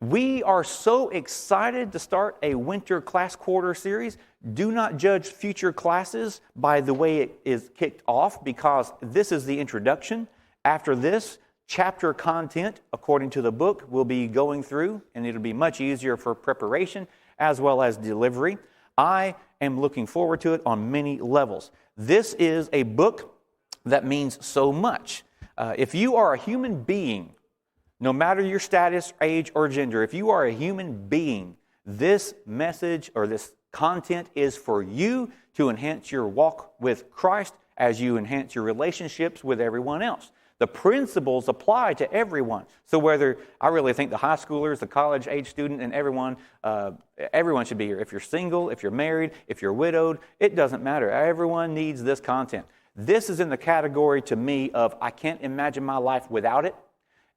We are so excited to start a winter class quarter series. Do not judge future classes by the way it is kicked off, because this is the introduction. After this, chapter content, according to the book, will be going through, and it'll be much easier for preparation as well as delivery. I am looking forward to it on many levels. This is a book that means so much. If you are a human being, no matter your status, age, or gender, if you are a human being, this message or this content is for you to enhance your walk with Christ as you enhance your relationships with everyone else. The principles apply to everyone. So whether, I really think the high schoolers, the college age student, and everyone should be here. If you're single, if you're married, if you're widowed, it doesn't matter. Everyone needs this content. This is in the category to me of I can't imagine my life without it.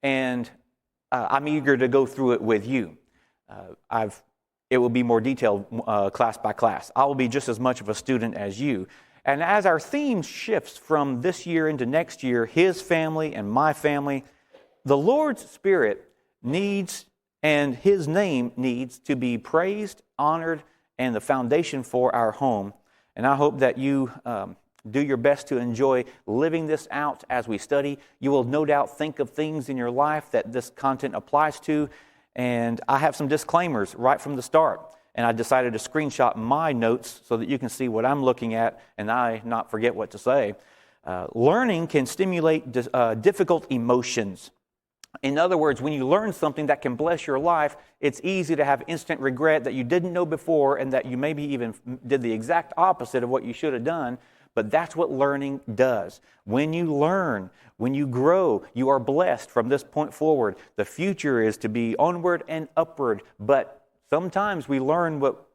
And I'm eager to go through it with you. It will be more detailed class by class. I will be just as much of a student as you. And as our theme shifts from this year into next year, His family and my family, the Lord's Spirit needs, and His name needs to be praised, honored, and the foundation for our home. And I hope that you do your best to enjoy living this out as we study. You will no doubt think of things in your life that this content applies to. And I have some disclaimers right from the start. And I decided to screenshot my notes so that you can see what I'm looking at and I not forget what to say. Learning can stimulate difficult emotions. In other words, when you learn something that can bless your life, it's easy to have instant regret that you didn't know before and that you maybe even did the exact opposite of what you should have done. But that's what learning does. When you learn, when you grow, you are blessed from this point forward. The future is to be onward and upward, but sometimes we learn what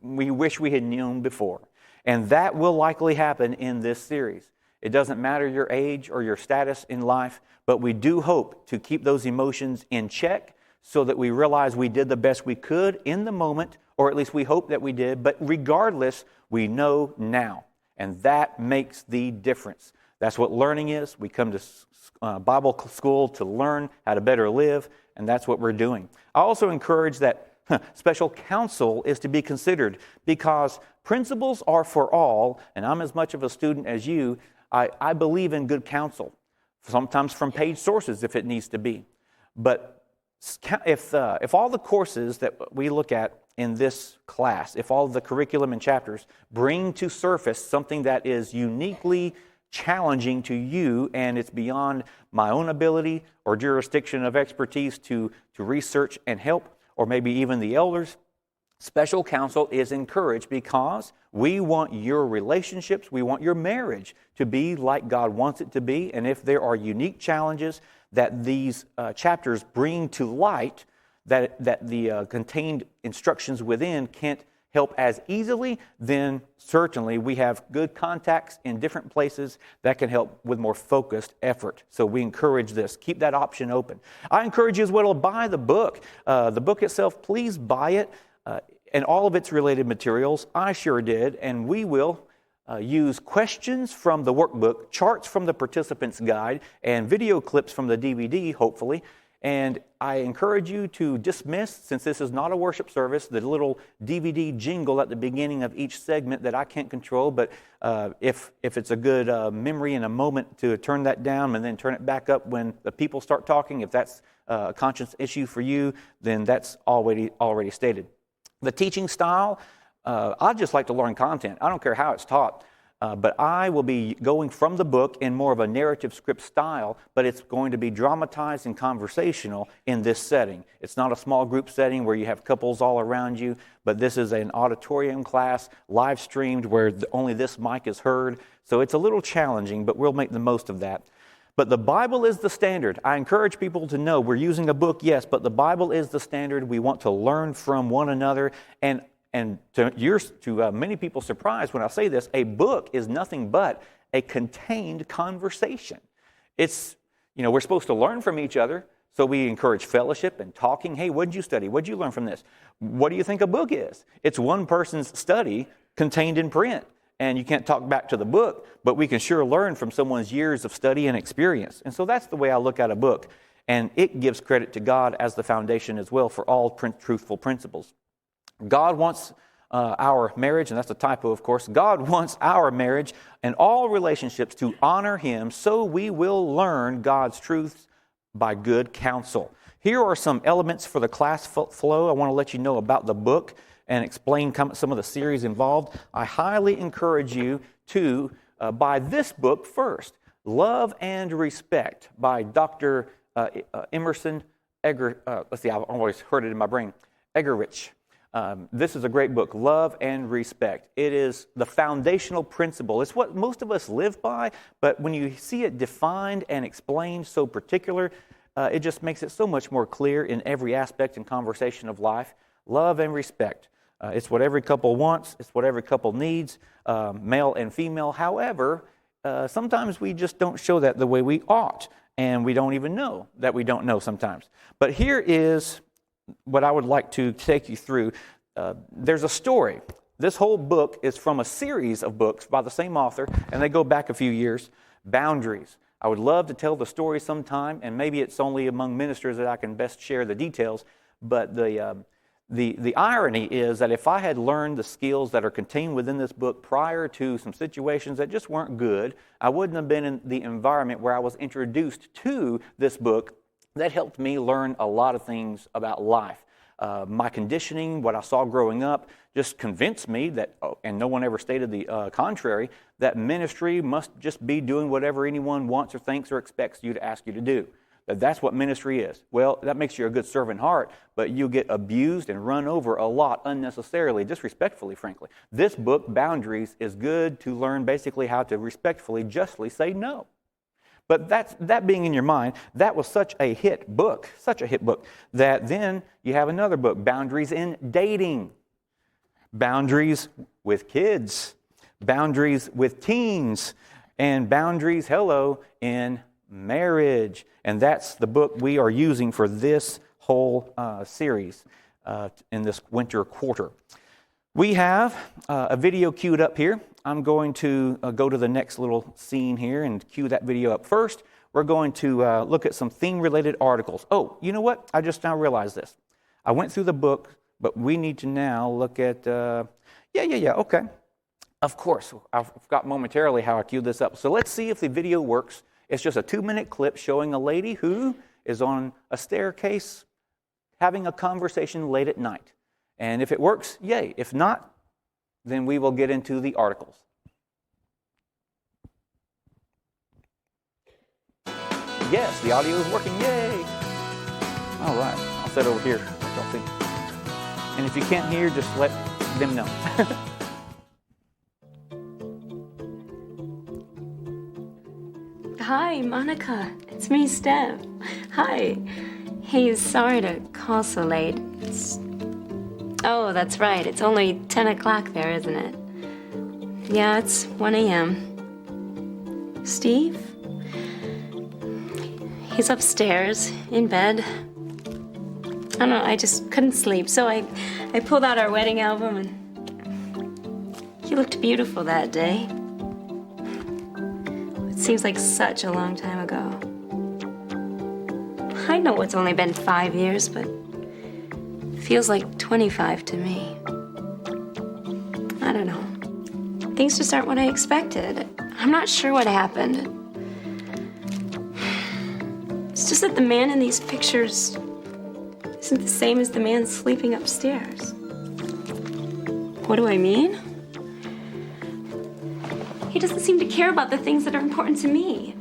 we wish we had known before. And that will likely happen in this series. It doesn't matter your age or your status in life, but we do hope to keep those emotions in check so that we realize we did the best we could in the moment, or at least we hope that we did, but regardless, we know now. And that makes the difference. That's what learning is. We come to Bible school to learn how to better live, and that's what we're doing. I also encourage that special counsel is to be considered, because principles are for all, and I'm as much of a student as you. I believe in good counsel, sometimes from paid sources if it needs to be. But if all the courses that we look at in this class, if all the curriculum and chapters bring to surface something that is uniquely challenging to you and it's beyond my own ability or jurisdiction of expertise to research and help, or maybe even the elders, special counsel is encouraged, because we want your relationships, we want your marriage to be like God wants it to be. And if there are unique challenges that these chapters bring to light, that the contained instructions within can't help as easily, then certainly we have good contacts in different places that can help with more focused effort. So we encourage this. Keep that option open. I encourage you as well to buy the book. The book itself, please buy it, and all of its related materials. I sure did, and we will use questions from the workbook, charts from the participant's guide, and video clips from the DVD, hopefully. And I encourage you to dismiss, since this is not a worship service, the little DVD jingle at the beginning of each segment that I can't control. But if it's a good memory and a moment to turn that down and then turn it back up when the people start talking, if that's a conscience issue for you, then that's already stated. The teaching style, I'd just like to learn content. I don't care how it's taught. But I will be going from the book in more of a narrative script style, but it's going to be dramatized and conversational in this setting. It's not a small group setting where you have couples all around you, but this is an auditorium class, live streamed, where only this mic is heard. So it's a little challenging, but we'll make the most of that. But the Bible is the standard. I encourage people to know we're using a book, yes, but the Bible is the standard. We want to learn from one another. And to many people's surprise when I say this, a book is nothing but a contained conversation. It's, we're supposed to learn from each other, so we encourage fellowship and talking. Hey, what did you study? What did you learn from this? What do you think a book is? It's one person's study contained in print. And you can't talk back to the book, but we can sure learn from someone's years of study and experience. And so that's the way I look at a book. and it gives credit to God as the foundation as well for all truthful principles. God wants our marriage, and that's a typo, of course. God wants our marriage and all relationships to honor Him, so we will learn God's truths by good counsel. Here are some elements for the class flow. I want to let you know about the book and explain some of the series involved. I highly encourage you to buy this book first, Love and Respect by Dr. Emerson I've always heard it in my brain, Eggerichs. This is a great book, Love and Respect. It is the foundational principle. It's what most of us live by, but when you see it defined and explained so particular, it just makes it so much more clear in every aspect and conversation of life. Love and respect. It's what every couple wants. It's what every couple needs, male and female. However, sometimes we just don't show that the way we ought, and we don't even know that we don't know sometimes. But here is what I would like to take you through. There's a story. This whole book is from a series of books by the same author, and they go back a few years, Boundaries. I would love to tell the story sometime, and maybe it's only among ministers that I can best share the details, but the irony is that if I had learned the skills that are contained within this book prior to some situations that just weren't good, I wouldn't have been in the environment where I was introduced to this book that helped me learn a lot of things about life. My conditioning, what I saw growing up, just convinced me that, and no one ever stated the contrary, that ministry must just be doing whatever anyone wants or thinks or expects you to ask you to do. That's what ministry is. Well, that makes you a good servant heart, but you get abused and run over a lot unnecessarily, disrespectfully, frankly. This book, Boundaries, is good to learn basically how to respectfully, justly say no. But that being in your mind, that was such a hit book, that then you have another book, Boundaries in Dating, Boundaries with Kids, Boundaries with Teens, and Boundaries, in Marriage. And that's the book we are using for this whole series in this winter quarter. We have a video queued up here. I'm going to go to the next little scene here and cue that video up first. We're going to look at some theme-related articles. Oh, you know what? I just now realized this. I went through the book, but we need to now look at... okay. Of course, I forgot momentarily how I queued this up. So let's see if the video works. It's just a 2-minute clip showing a lady who is on a staircase having a conversation late at night. And if it works, yay. If not, then we will get into the articles. Yes, the audio is working, yay. All right, I'll sit over here. And if you can't hear, just let them know. Hi, Monica. It's me, Steph. Hi. Hey, sorry to call so late. Oh, that's right. It's only 10 o'clock there, isn't it? Yeah, it's 1 a.m. Steve? He's upstairs, in bed. I don't know, I just couldn't sleep, so I pulled out our wedding album, and he looked beautiful that day. It seems like such a long time ago. I know it's only been 5 years, but it feels like 25 to me. I don't know. Things just aren't what I expected. I'm not sure what happened. It's just that the man in these pictures isn't the same as the man sleeping upstairs. What do I mean? He doesn't seem to care about the things that are important to me.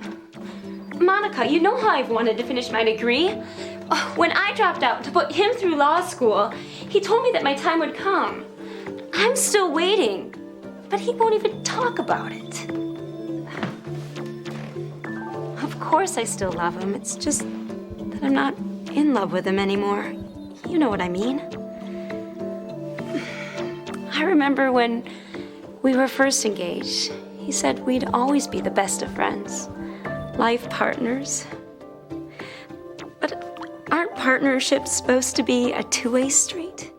Monica, you know how I've wanted to finish my degree. When I dropped out to put him through law school, he told me that my time would come. I'm still waiting, but he won't even talk about it. Of course I still love him. It's just that I'm not in love with him anymore. You know what I mean. I remember when we were first engaged, he said we'd always be the best of friends, life partners. But aren't partnerships supposed to be a two-way street?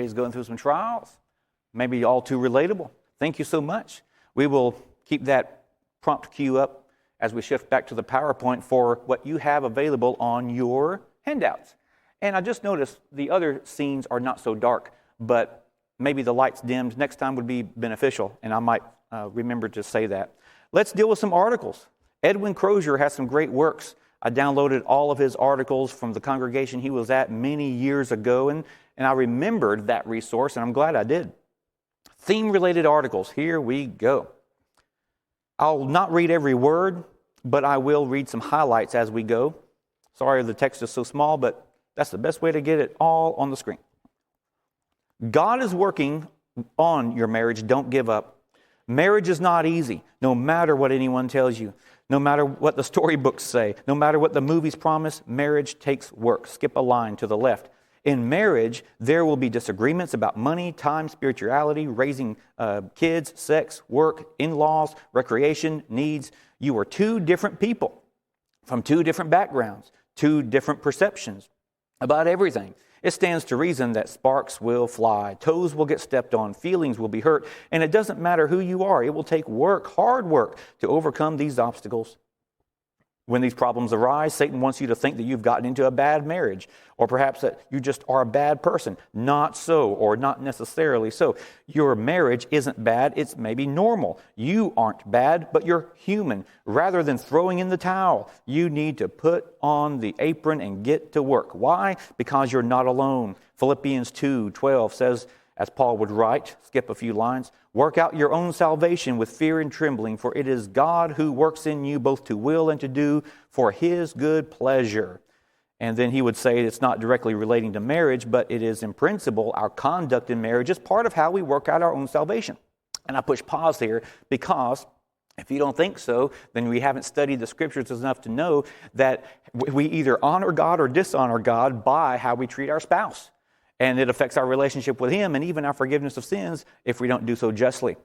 is going through some trials. Maybe all too relatable. Thank you so much. We will keep that prompt cue up as we shift back to the PowerPoint for what you have available on your handouts. And I just noticed the other scenes are not so dark, but maybe the lights dimmed next time would be beneficial, and I might remember to say that. Let's deal with some articles. Edwin Crozier has some great works. I downloaded all of his articles from the congregation he was at many years ago, and I remembered that resource, and I'm glad I did. Theme-related articles, here we go. I'll not read every word, but I will read some highlights as we go. Sorry the text is so small, but that's the best way to get it all on the screen. God is working on your marriage. Don't give up. Marriage is not easy, no matter what anyone tells you, no matter what the storybooks say, no matter what the movies promise. Marriage takes work. Skip a line to the left. In marriage, there will be disagreements about money, time, spirituality, raising kids, sex, work, in-laws, recreation, needs. You are two different people from two different backgrounds, two different perceptions about everything. It stands to reason that sparks will fly, toes will get stepped on, feelings will be hurt, and it doesn't matter who you are. It will take work, hard work, to overcome these obstacles. When these problems arise, Satan wants you to think that you've gotten into a bad marriage, or perhaps that you just are a bad person. Not so, or not necessarily so. Your marriage isn't bad, it's maybe normal. You aren't bad, but you're human. Rather than throwing in the towel, you need to put on the apron and get to work. Why? Because you're not alone. Philippians 2:12 says, as Paul would write, skip a few lines, work out your own salvation with fear and trembling, for it is God who works in you both to will and to do for His good pleasure. And then he would say it's not directly relating to marriage, but it is in principle, our conduct in marriage is part of how we work out our own salvation. And I push pause here because if you don't think so, then we haven't studied the Scriptures enough to know that we either honor God or dishonor God by how we treat our spouse. And it affects our relationship with Him and even our forgiveness of sins if we don't do so justly.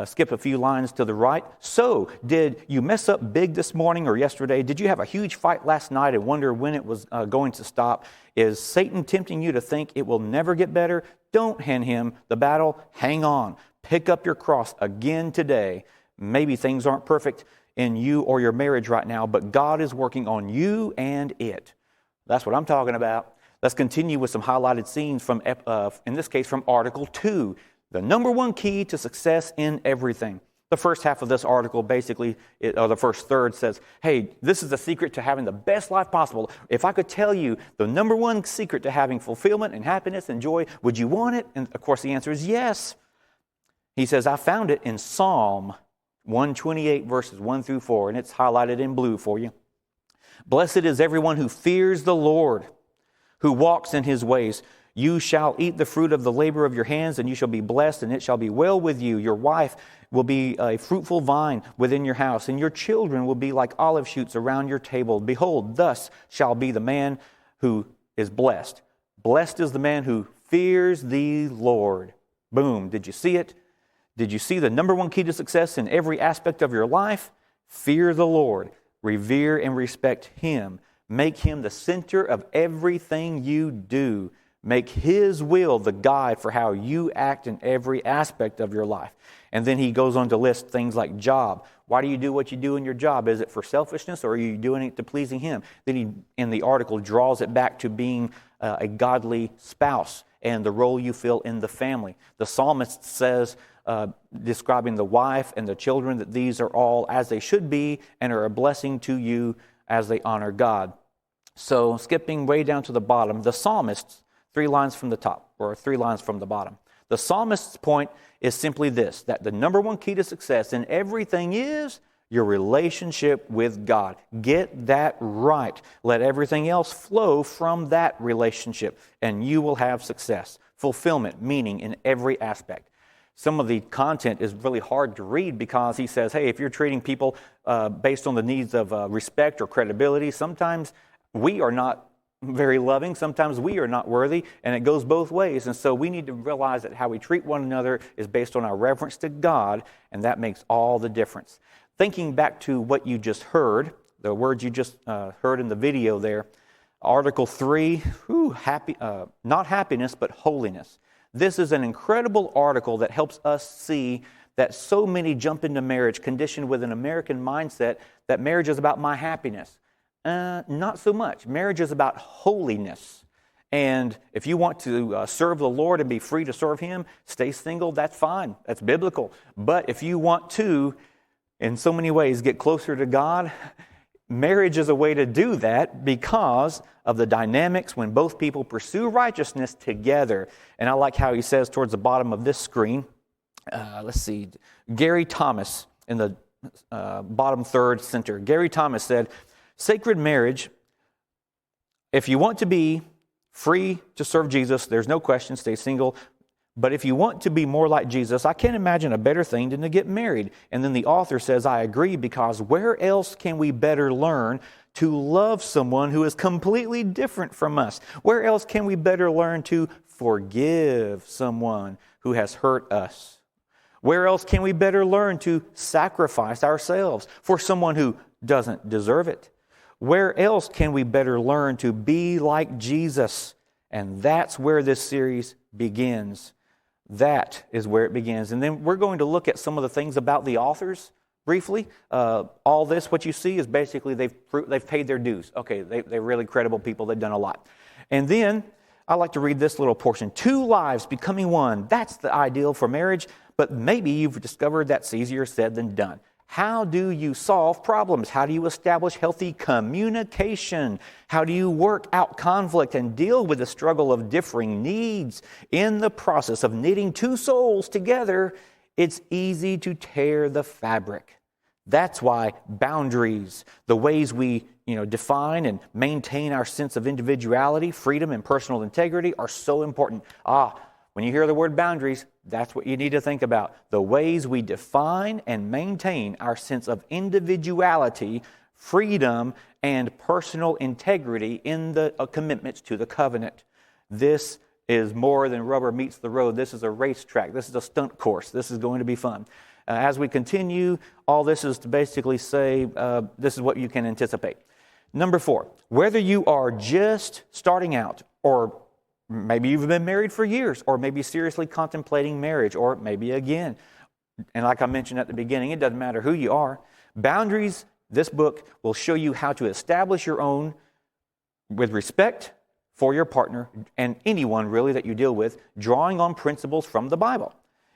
Skip a few lines to the right. So, did you mess up big this morning or yesterday? Did you have a huge fight last night and wonder when it was going to stop? Is Satan tempting you to think it will never get better? Don't hand him the battle. Hang on. Pick up your cross again today. Maybe things aren't perfect in you or your marriage right now, but God is working on you and it. That's what I'm talking about. Let's continue with some highlighted scenes from, in this case, from Article 2. The number one key to success in everything. The first half of this article, basically, or the first third says, hey, this is the secret to having the best life possible. If I could tell you the number one secret to having fulfillment and happiness and joy, would you want it? And of course, the answer is yes. He says, I found it in Psalm 128, verses 1 through 4, and it's highlighted in blue for you. Blessed is everyone who fears the Lord, who walks in His ways. You shall eat the fruit of the labor of your hands, and you shall be blessed, and it shall be well with you. Your wife will be a fruitful vine within your house, and your children will be like olive shoots around your table. Behold, thus shall be the man who is blessed. Blessed is the man who fears the Lord. Boom. Did you see it? Did you see the number one key to success in every aspect of your life? Fear the Lord. Revere and respect Him. Make Him the center of everything you do. Make His will the guide for how you act in every aspect of your life. And then he goes on to list things like job. Why do you do what you do in your job? Is it for selfishness, or are you doing it to pleasing Him? Then he, in the article, draws it back to being a godly spouse and the role you fill in the family. The psalmist says, describing the wife and the children, that these are all as they should be and are a blessing to you as they honor God. So, skipping way down to the bottom, the psalmist's 3 lines from the top, or 3 lines from the bottom. The psalmist's point is simply this, that the number one key to success in everything is your relationship with God. Get that right. Let everything else flow from that relationship, and you will have success. Fulfillment, meaning in every aspect. Some of the content is really hard to read because he says, hey, if you're treating people based on the needs of respect or credibility, sometimes we are not very loving, sometimes we are not worthy, and it goes both ways. And so we need to realize that how we treat one another is based on our reverence to God, and that makes all the difference. Thinking back to what you just heard, the words you just heard in the video there, Article 3, not happiness, but holiness. This is an incredible article that helps us see that so many jump into marriage conditioned with an American mindset that marriage is about my happiness. Not so much. Marriage is about holiness. And if you want to serve the Lord and be free to serve Him, stay single, that's fine. That's biblical. But if you want to, in so many ways, get closer to God, marriage is a way to do that because of the dynamics when both people pursue righteousness together. And I like how he says towards the bottom of this screen, let's see, Gary Thomas in the bottom third center. Gary Thomas said, sacred marriage, if you want to be free to serve Jesus, there's no question, stay single. But if you want to be more like Jesus, I can't imagine a better thing than to get married. And then the author says, I agree, because where else can we better learn to love someone who is completely different from us? Where else can we better learn to forgive someone who has hurt us? Where else can we better learn to sacrifice ourselves for someone who doesn't deserve it? Where else can we better learn to be like Jesus? And that's where this series begins. That is where it begins. And then we're going to look at some of the things about the authors briefly. All this, what you see, is basically they've paid their dues. Okay, they're really credible people. They've done a lot. And then I like to read this little portion. 2 lives becoming one. That's the ideal for marriage. But maybe you've discovered that's easier said than done. How do you solve problems? How do you establish healthy communication? How do you work out conflict and deal with the struggle of differing needs? In the process of knitting 2 souls together, it's easy to tear the fabric. That's why boundaries, the ways we define and maintain our sense of individuality, freedom, and personal integrity are so important. When you hear the word boundaries, that's what you need to think about. The ways we define and maintain our sense of individuality, freedom, and personal integrity in the commitments to the covenant. This is more than rubber meets the road. This is a racetrack. This is a stunt course. This is going to be fun. As we continue, all this is to basically say this is what you can anticipate. Number 4, whether you are just starting out or maybe you've been married for years, or maybe seriously contemplating marriage, or maybe again. And like I mentioned at the beginning, it doesn't matter who you are. Boundaries, this book will show you how to establish your own with respect for your partner and anyone really that you deal with, drawing on principles from the Bible.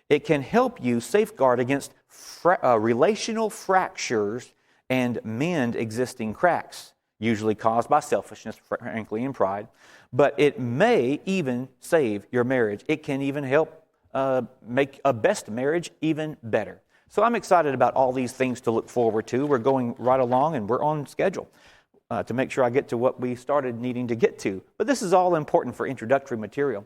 It can help you safeguard against relational fractures and mend existing cracks, usually caused by selfishness, frankly, and pride. But it may even save your marriage. It can even help make a best marriage even better. So I'm excited about all these things to look forward to. We're going right along and we're on schedule to make sure I get to what we started needing to get to. But this is all important for introductory material.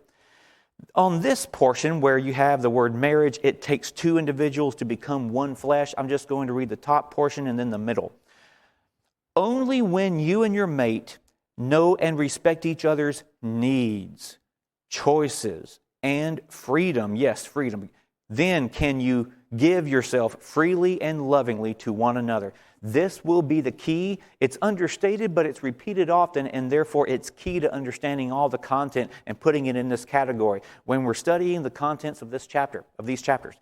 On this portion where you have the word marriage, it takes 2 individuals to become one flesh. I'm just going to read the top portion and then the middle. Only when you and your mate know and respect each other's needs, choices, and freedom, yes, freedom, then can you give yourself freely and lovingly to one another. This will be the key. It's understated, but it's repeated often, and therefore it's key to understanding all the content and putting it in this category. When we're studying the contents of this chapter, of these chapters,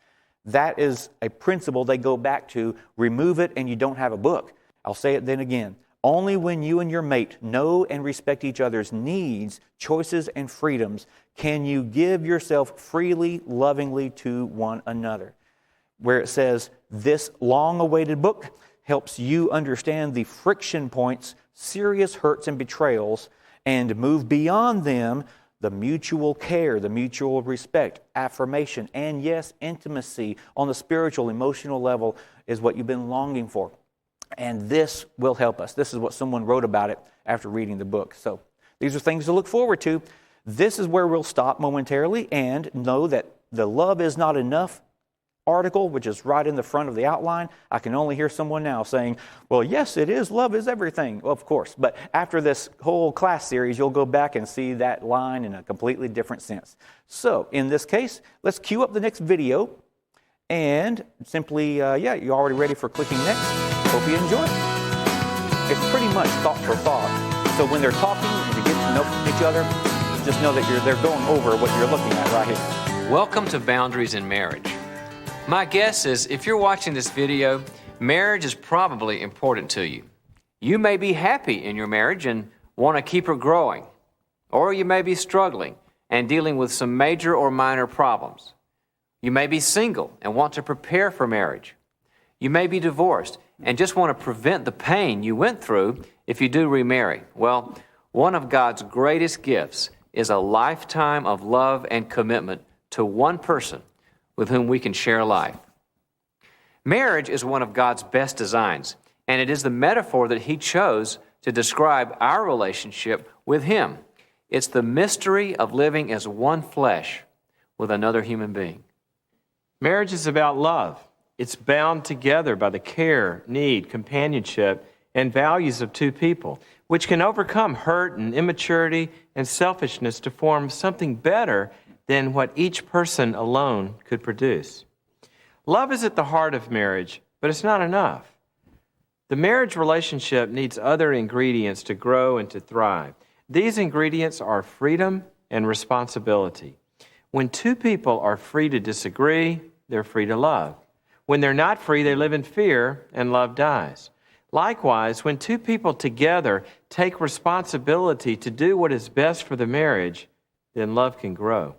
that is a principle they go back to. Remove it and you don't have a book. I'll say it then again. Only when you and your mate know and respect each other's needs, choices, and freedoms can you give yourself freely, lovingly to one another. Where it says, this long-awaited book helps you understand the friction points, serious hurts and betrayals, and move beyond them, the mutual care, the mutual respect, affirmation, and yes, intimacy on the spiritual, emotional level is what you've been longing for. And this will help us. This is what someone wrote about it after reading the book. So these are things to look forward to. This is where we'll stop momentarily and know that the Love Is Not Enough article, which is right in the front of the outline. I can only hear someone now saying, well, yes, it is. Love is everything. Well, of course. But after this whole class series, you'll go back and see that line in a completely different sense. So in this case, let's cue up the next video. And simply, you're already ready for clicking next. Hope you enjoy it. It's pretty much thought for thought. So when they're talking and you get to know each other, just know that they're going over what you're looking at right here. Welcome to Boundaries in Marriage. My guess is if you're watching this video, marriage is probably important to you. You may be happy in your marriage and want to keep it growing, or you may be struggling and dealing with some major or minor problems. You may be single and want to prepare for marriage. You may be divorced and just want to prevent the pain you went through if you do remarry. Well, one of God's greatest gifts is a lifetime of love and commitment to one person with whom we can share life. Marriage is one of God's best designs, and it is the metaphor that He chose to describe our relationship with Him. It's the mystery of living as one flesh with another human being. Marriage is about love. It's bound together by the care, need, companionship, and values of two people, which can overcome hurt and immaturity and selfishness to form something better than what each person alone could produce. Love is at the heart of marriage, but it's not enough. The marriage relationship needs other ingredients to grow and to thrive. These ingredients are freedom and responsibility. When two people are free to disagree, they're free to love. When they're not free, they live in fear, and love dies. Likewise, when two people together take responsibility to do what is best for the marriage, then love can grow.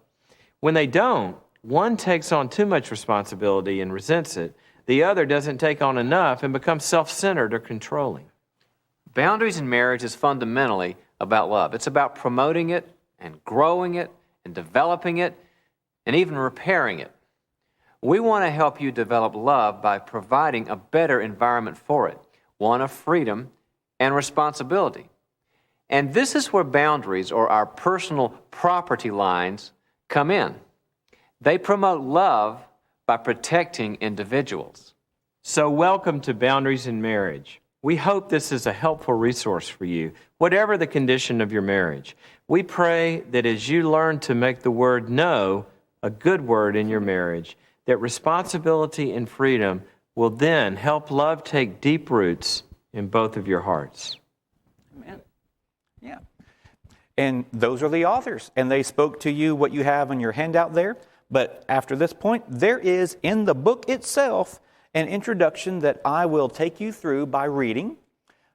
When they don't, one takes on too much responsibility and resents it. The other doesn't take on enough and becomes self-centered or controlling. Boundaries in marriage is fundamentally about love. It's about promoting it and growing it and developing it and even repairing it. We want to help you develop love by providing a better environment for it, one of freedom and responsibility. And this is where boundaries, or our personal property lines, come in. They promote love by protecting individuals. So welcome to Boundaries in Marriage. We hope this is a helpful resource for you, whatever the condition of your marriage. We pray that as you learn to make the word no a good word in your marriage, that responsibility and freedom will then help love take deep roots in both of your hearts. Amen. Yeah. And those are the authors, and they spoke to you what you have on your handout there. But after this point, there is in the book itself an introduction that I will take you through by reading,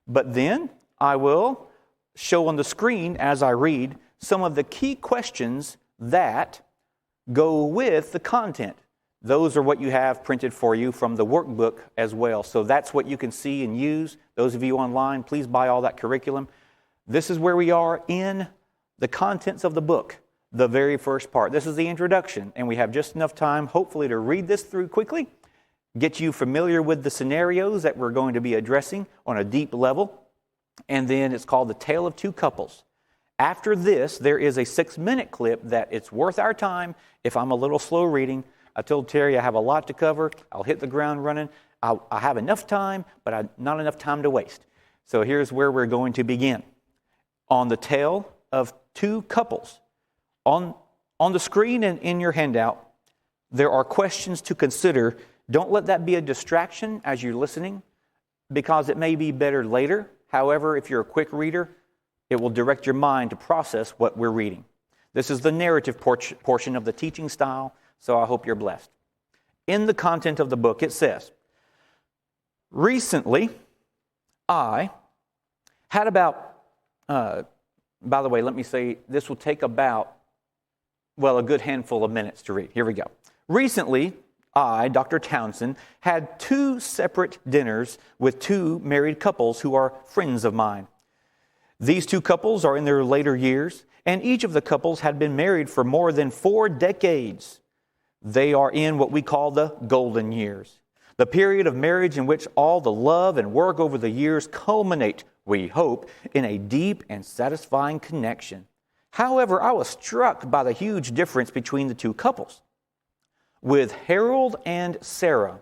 but then I will show on the screen as I read some of the key questions that go with the content. Those are what you have printed for you from the workbook as well. So that's what you can see and use. Those of you online, please buy all that curriculum. This is where we are in the contents of the book, the very first part. This is the introduction, and we have just enough time, hopefully, to read this through quickly, get you familiar with the scenarios that we're going to be addressing on a deep level, and then it's called The Tale of Two Couples. After this, there is a 6-minute clip that it's worth our time if I'm a little slow reading. I told Terry I have a lot to cover. I'll hit the ground running. I have enough time, but not enough time to waste. So here's where we're going to begin. On the tale of two couples. On the screen and in your handout, there are questions to consider. Don't let that be a distraction as you're listening, because it may be better later. However, if you're a quick reader, it will direct your mind to process what we're reading. This is the narrative portion of the teaching style, so I hope you're blessed. In the content of the book, it says, recently, I had about, by the way, let me say, this will take about, a good handful of minutes to read. Here we go. Recently, I, Dr. Townsend, had 2 separate dinners with 2 married couples who are friends of mine. These 2 couples are in their later years, and each of the couples had been married for more than 4 decades. They are in what we call the golden years, the period of marriage in which all the love and work over the years culminate, we hope, in a deep and satisfying connection. However, I was struck by the huge difference between the 2 couples. With Harold and Sarah,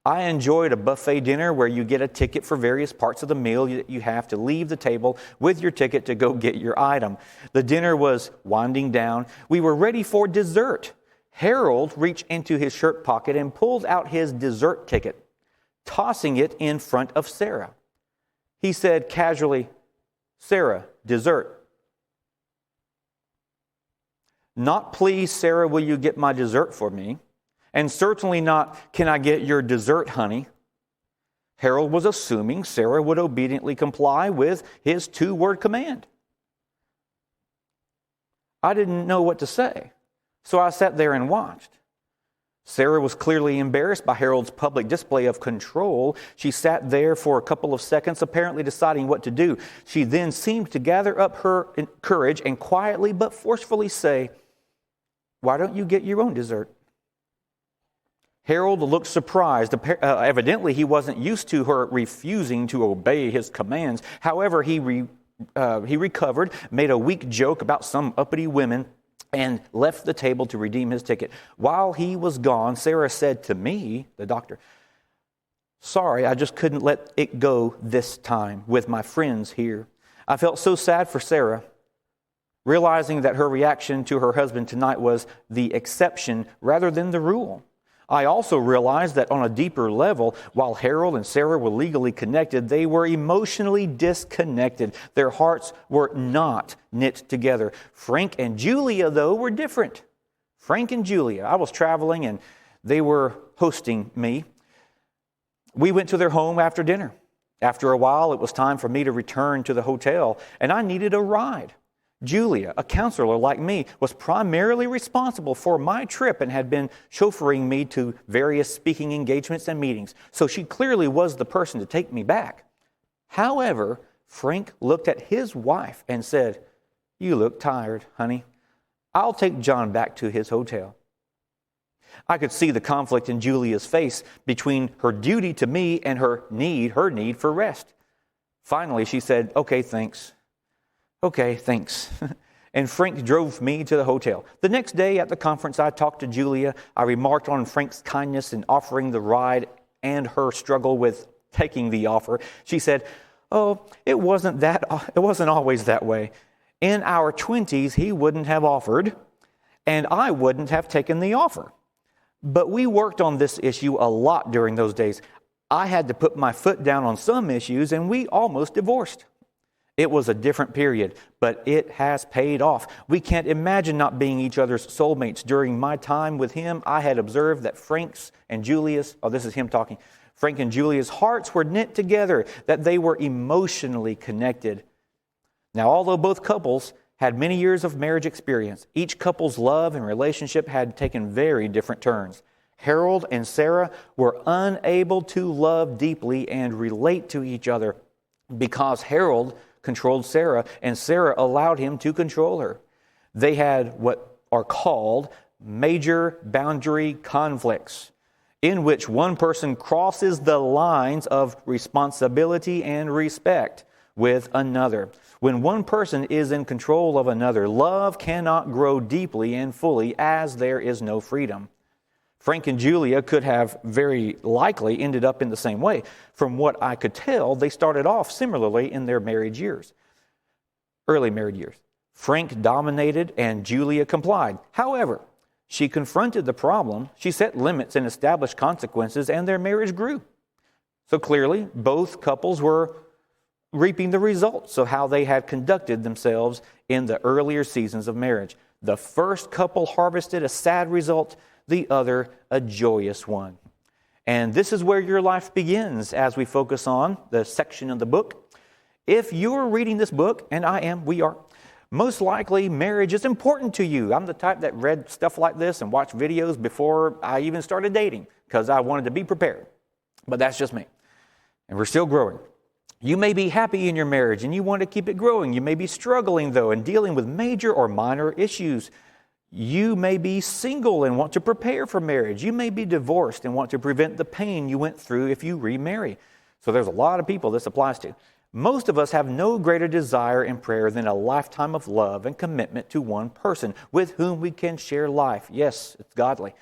I enjoyed a buffet dinner where you get a ticket for various parts of the meal that you have to leave the table with your ticket to go get your item. The dinner was winding down. We were ready for dessert. Harold reached into his shirt pocket and pulled out his dessert ticket, tossing it in front of Sarah. He said casually, "Sarah, dessert." Not, please, Sarah, will you get my dessert for me? And certainly not, can I get your dessert, honey? Harold was assuming Sarah would obediently comply with his two-word command. I didn't know what to say, so I sat there and watched. Sarah was clearly embarrassed by Harold's public display of control. She sat there for a couple of seconds, apparently deciding what to do. She then seemed to gather up her courage and quietly but forcefully say, "Why don't you get your own dessert?" Harold looked surprised. Evidently, he wasn't used to her refusing to obey his commands. However, he recovered, made a weak joke about some uppity women, and left the table to redeem his ticket. While he was gone, Sarah said to me, the doctor, "Sorry, I just couldn't let it go this time with my friends here." I felt so sad for Sarah, realizing that her reaction to her husband tonight was the exception rather than the rule. I also realized that on a deeper level, while Harold and Sarah were legally connected, they were emotionally disconnected. Their hearts were not knit together. Frank and Julia, though, were different. Frank and Julia. I was traveling and they were hosting me. We went to their home after dinner. After a while, it was time for me to return to the hotel, and I needed a ride. Julia, a counselor like me, was primarily responsible for my trip and had been chauffeuring me to various speaking engagements and meetings, so she clearly was the person to take me back. However, Frank looked at his wife and said, "You look tired, honey. I'll take John back to his hotel." I could see the conflict in Julia's face between her duty to me and her need for rest. Finally, she said, "Okay, thanks." "Okay, thanks." And Frank drove me to the hotel. The next day at the conference, I talked to Julia. I remarked on Frank's kindness in offering the ride and her struggle with taking the offer. She said, "Oh, it wasn't always that way. In our 20s, he wouldn't have offered, and I wouldn't have taken the offer. But we worked on this issue a lot during those days. I had to put my foot down on some issues, and we almost divorced. It was a different period, but it has paid off. We can't imagine not being each other's soulmates. During my time with him, I had observed that Frank and Julia's hearts were knit together, that they were emotionally connected. Now, although both couples had many years of marriage experience, each couple's love and relationship had taken very different turns. Harold and Sarah were unable to love deeply and relate to each other because Harold controlled Sarah, and Sarah allowed him to control her. They had what are called major boundary conflicts, in which one person crosses the lines of responsibility and respect with another. When one person is in control of another, love cannot grow deeply and fully as there is no freedom. Frank and Julia could have very likely ended up in the same way. From what I could tell, they started off similarly in their early married years. Frank dominated and Julia complied. However, she confronted the problem, she set limits and established consequences, and their marriage grew. So clearly, both couples were reaping the results of how they had conducted themselves in the earlier seasons of marriage. The first couple harvested a sad result, the other a joyous one. And this is where your life begins as we focus on the section of the book. If you're reading this book, and we are, most likely marriage is important to you. I'm the type that read stuff like this and watched videos before I even started dating because I wanted to be prepared. But that's just me. And we're still growing. You may be happy in your marriage and you want to keep it growing. You may be struggling, though, and dealing with major or minor issues. You may be single and want to prepare for marriage. You may be divorced and want to prevent the pain you went through if you remarry. So there's a lot of people this applies to. Most of us have no greater desire in prayer than a lifetime of love and commitment to one person with whom we can share life. Yes, it's godly.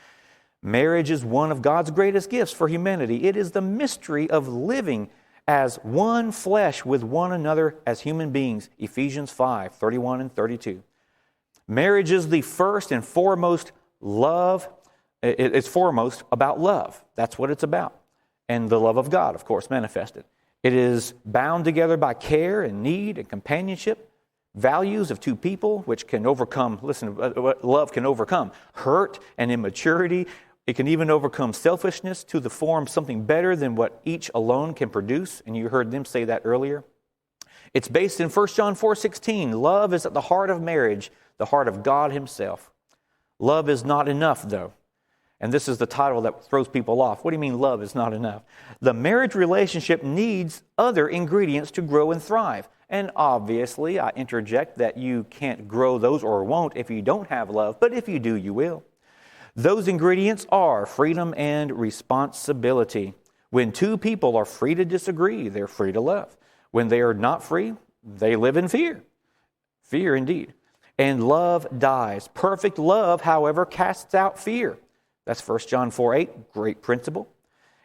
Marriage is one of God's greatest gifts for humanity. It is the mystery of living as one flesh with one another as human beings. Ephesians 5:31 and 32. Marriage is the first and foremost love. It's foremost about love. That's what it's about. And the love of God, of course, manifested. It is bound together by care and need and companionship. values of two people, which can overcome, listen, what love can overcome hurt and immaturity. It can even overcome selfishness to the form something better than what each alone can produce. And you heard them say that earlier. It's based in 1 John 4:16. Love is at the heart of marriage, the heart of God himself. Love is not enough, though. And this is the title that throws people off. What do you mean love is not enough? The marriage relationship needs other ingredients to grow and thrive. And obviously, I interject that you can't grow those or won't if you don't have love, but if you do, you will. Those ingredients are freedom and responsibility. When two people are free to disagree, they're free to love. When they are not free, they live in fear. Fear indeed. And love dies. Perfect love, however, casts out fear. That's 1 John 4:8, great principle.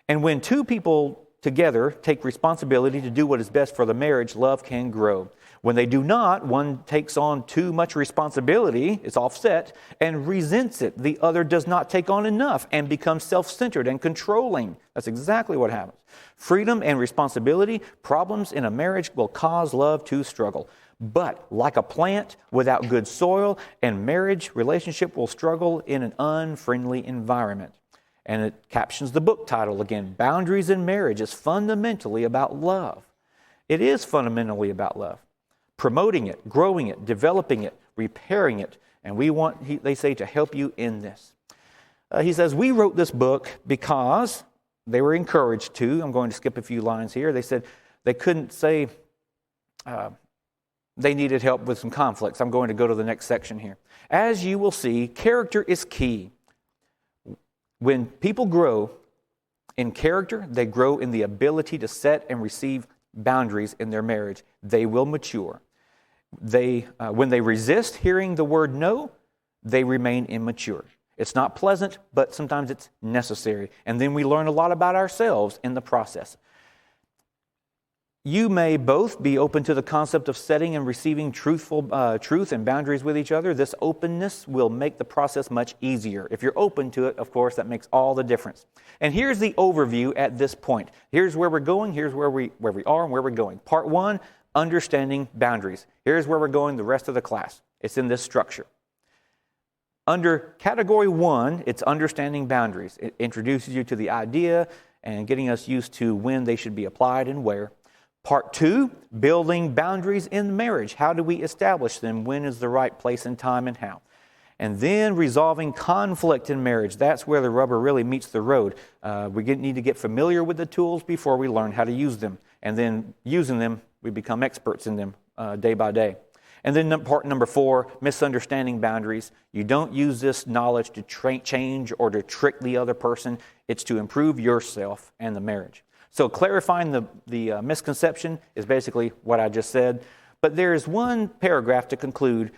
And when two people together take responsibility to do what is best for the marriage, love can grow. When they do not, one takes on too much responsibility, it's offset, and resents it. The other does not take on enough and becomes self-centered and controlling. That's exactly what happens. Freedom and responsibility, problems in a marriage will cause love to struggle. But like a plant without good soil, and marriage relationship will struggle in an unfriendly environment. And it captions the book title again, Boundaries in Marriage is fundamentally about love. It is fundamentally about love. Promoting it, growing it, developing it, repairing it. And we want, they say, to help you in this. He says, we wrote this book because they were encouraged to. I'm going to skip a few lines here. They said they couldn't say they needed help with some conflicts. I'm going to go to the next section here. As you will see, character is key. When people grow in character, they grow in the ability to set and receive boundaries in their marriage. They will mature. When they resist hearing the word no, they remain immature. It's not pleasant, but sometimes it's necessary. And then we learn a lot about ourselves in the process. You may both be open to the concept of setting and receiving truth and boundaries with each other. This openness will make the process much easier. If you're open to it, of course, that makes all the difference. And here's the overview at this point. Here's where we're going. Here's where we are and where we're going. Part 1, understanding boundaries. Here's where we're going the rest of the class. It's in this structure. Under category 1, it's understanding boundaries. It introduces you to the idea and getting us used to when they should be applied and where. Part 2, building boundaries in marriage. How do we establish them? When is the right place and time and how? And then resolving conflict in marriage. That's where the rubber really meets the road. We need to get familiar with the tools before we learn how to use them. And then using them, we become experts in them day by day. And then part number 4, misunderstanding boundaries. You don't use this knowledge to change or to trick the other person. It's to improve yourself and the marriage. So clarifying the misconception is basically what I just said. But there is one paragraph to conclude.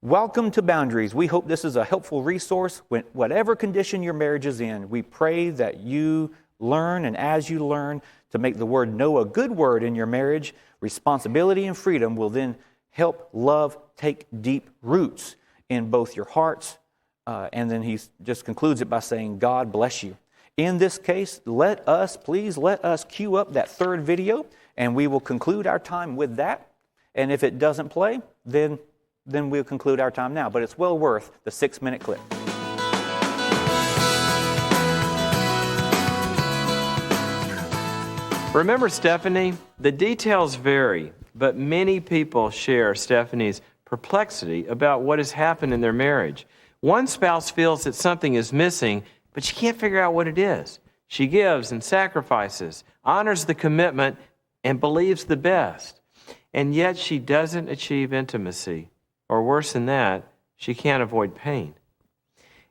Welcome to Boundaries. We hope this is a helpful resource. Whatever condition your marriage is in, we pray that you learn, and as you learn to make the word no a good word in your marriage, responsibility and freedom will then help love take deep roots in both your hearts. And then he just concludes it by saying, God bless you. In this case, please let us cue up that third video, and we will conclude our time with that. And if it doesn't play, then we'll conclude our time now. But it's well worth the 6-minute clip. Remember Stephanie? The details vary, but many people share Stephanie's perplexity about what has happened in their marriage. One spouse feels that something is missing, but she can't figure out what it is. She gives and sacrifices, honors the commitment, and believes the best. And yet she doesn't achieve intimacy. Or worse than that, she can't avoid pain.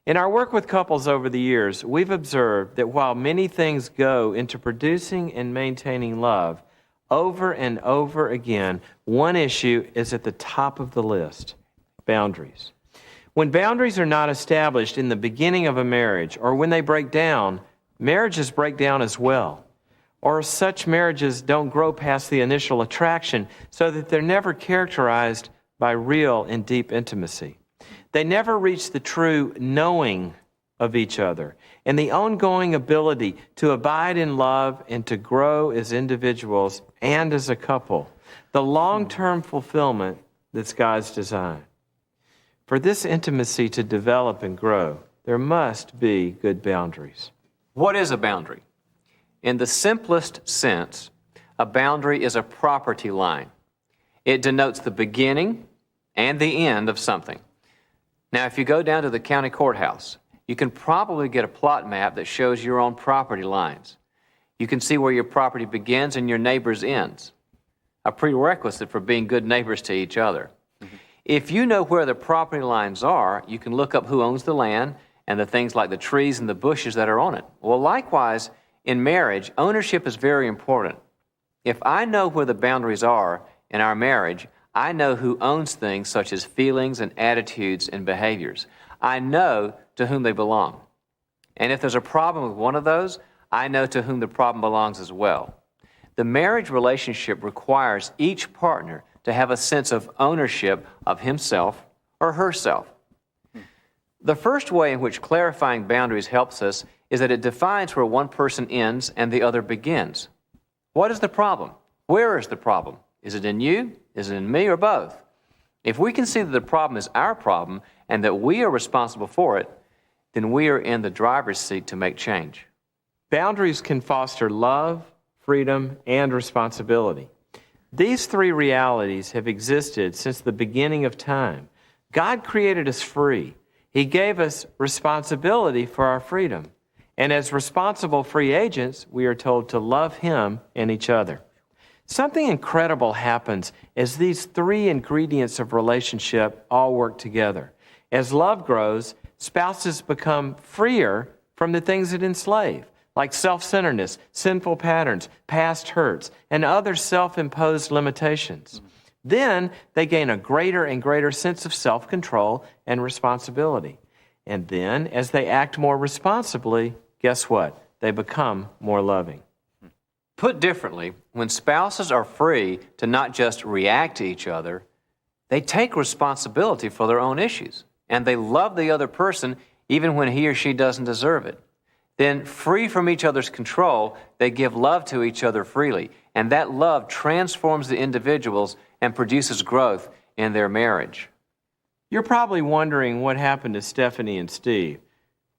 In our work with couples over the years, we've observed that while many things go into producing and maintaining love, over and over again, one issue is at the top of the list: boundaries. When boundaries are not established in the beginning of a marriage, or when they break down, marriages break down as well. Or such marriages don't grow past the initial attraction, so that they're never characterized by real and deep intimacy. They never reach the true knowing of each other and the ongoing ability to abide in love and to grow as individuals and as a couple. The long-term fulfillment that's God's design. For this intimacy to develop and grow, there must be good boundaries. What is a boundary? In the simplest sense, a boundary is a property line. It denotes the beginning and the end of something. Now, if you go down to the county courthouse, you can probably get a plot map that shows your own property lines. You can see where your property begins and your neighbor's ends, a prerequisite for being good neighbors to each other. If you know where the property lines are, you can look up who owns the land and the things like the trees and the bushes that are on it. Well, likewise, in marriage, ownership is very important. If I know where the boundaries are in our marriage, I know who owns things such as feelings and attitudes and behaviors. I know to whom they belong. And if there's a problem with one of those, I know to whom the problem belongs as well. The marriage relationship requires each partner to have a sense of ownership of himself or herself. The first way in which clarifying boundaries helps us is that it defines where one person ends and the other begins. What is the problem? Where is the problem? Is it in you? Is it in me, or both? If we can see that the problem is our problem and that we are responsible for it, then we are in the driver's seat to make change. Boundaries can foster love, freedom, and responsibility. These three realities have existed since the beginning of time. God created us free. He gave us responsibility for our freedom. And as responsible free agents, we are told to love Him and each other. Something incredible happens as these three ingredients of relationship all work together. As love grows, spouses become freer from the things that enslave, like self-centeredness, sinful patterns, past hurts, and other self-imposed limitations. Then they gain a greater and greater sense of self-control and responsibility. And then, as they act more responsibly, guess what? They become more loving. Put differently, when spouses are free to not just react to each other, they take responsibility for their own issues, and they love the other person even when he or she doesn't deserve it. Then, free from each other's control, they give love to each other freely, and that love transforms the individuals and produces growth in their marriage. You're probably wondering what happened to Stephanie and Steve.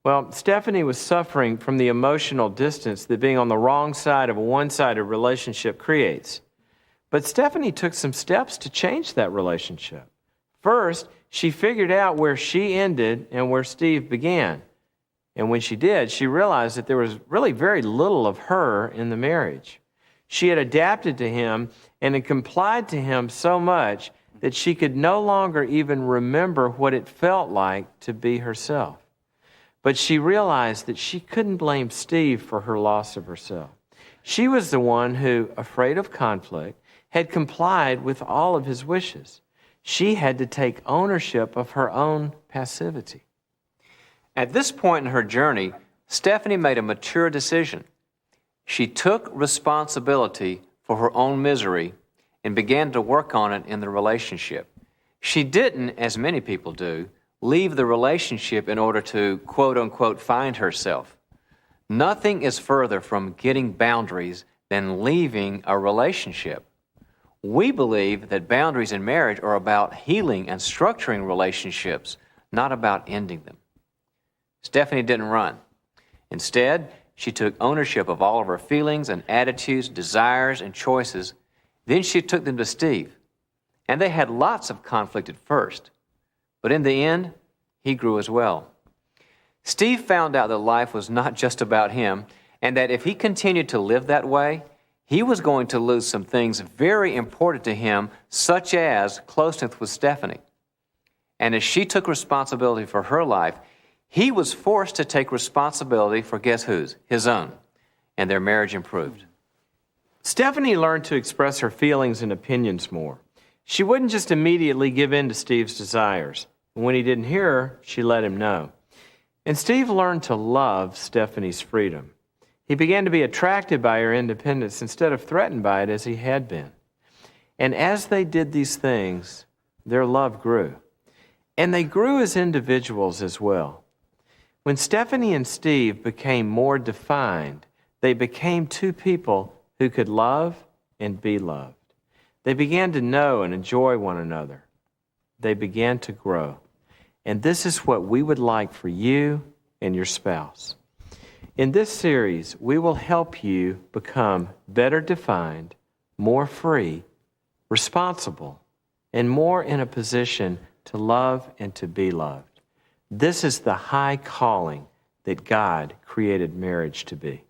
Well, Stephanie was suffering from the emotional distance that being on the wrong side of a one-sided relationship creates. But Stephanie took some steps to change that relationship. First, she figured out where she ended and where Steve began. And when she did, she realized that there was really very little of her in the marriage. She had adapted to him and had complied to him so much that she could no longer even remember what it felt like to be herself. But she realized that she couldn't blame Steve for her loss of herself. She was the one who, afraid of conflict, had complied with all of his wishes. She had to take ownership of her own passivity. At this point in her journey, Stephanie made a mature decision. She took responsibility for her own misery and began to work on it in the relationship. She didn't, as many people do, leave the relationship in order to, quote unquote, find herself. Nothing is further from getting boundaries than leaving a relationship. We believe that boundaries in marriage are about healing and structuring relationships, not about ending them. Stephanie didn't run. Instead, she took ownership of all of her feelings and attitudes, desires and choices. Then she took them to Steve. And they had lots of conflict at first. But in the end, he grew as well. Steve found out that life was not just about him, and that if he continued to live that way, he was going to lose some things very important to him, such as closeness with Stephanie. And as she took responsibility for her life, he was forced to take responsibility for guess whose? His own. And their marriage improved. Stephanie learned to express her feelings and opinions more. She wouldn't just immediately give in to Steve's desires. When he didn't hear her, she let him know. And Steve learned to love Stephanie's freedom. He began to be attracted by her independence instead of threatened by it as he had been. And as they did these things, their love grew. And they grew as individuals as well. When Stephanie and Steve became more defined, they became two people who could love and be loved. They began to know and enjoy one another. they began to grow. And this is what we would like for you and your spouse. In this series, we will help you become better defined, more free, responsible, and more in a position to love and to be loved. This is the high calling that God created marriage to be.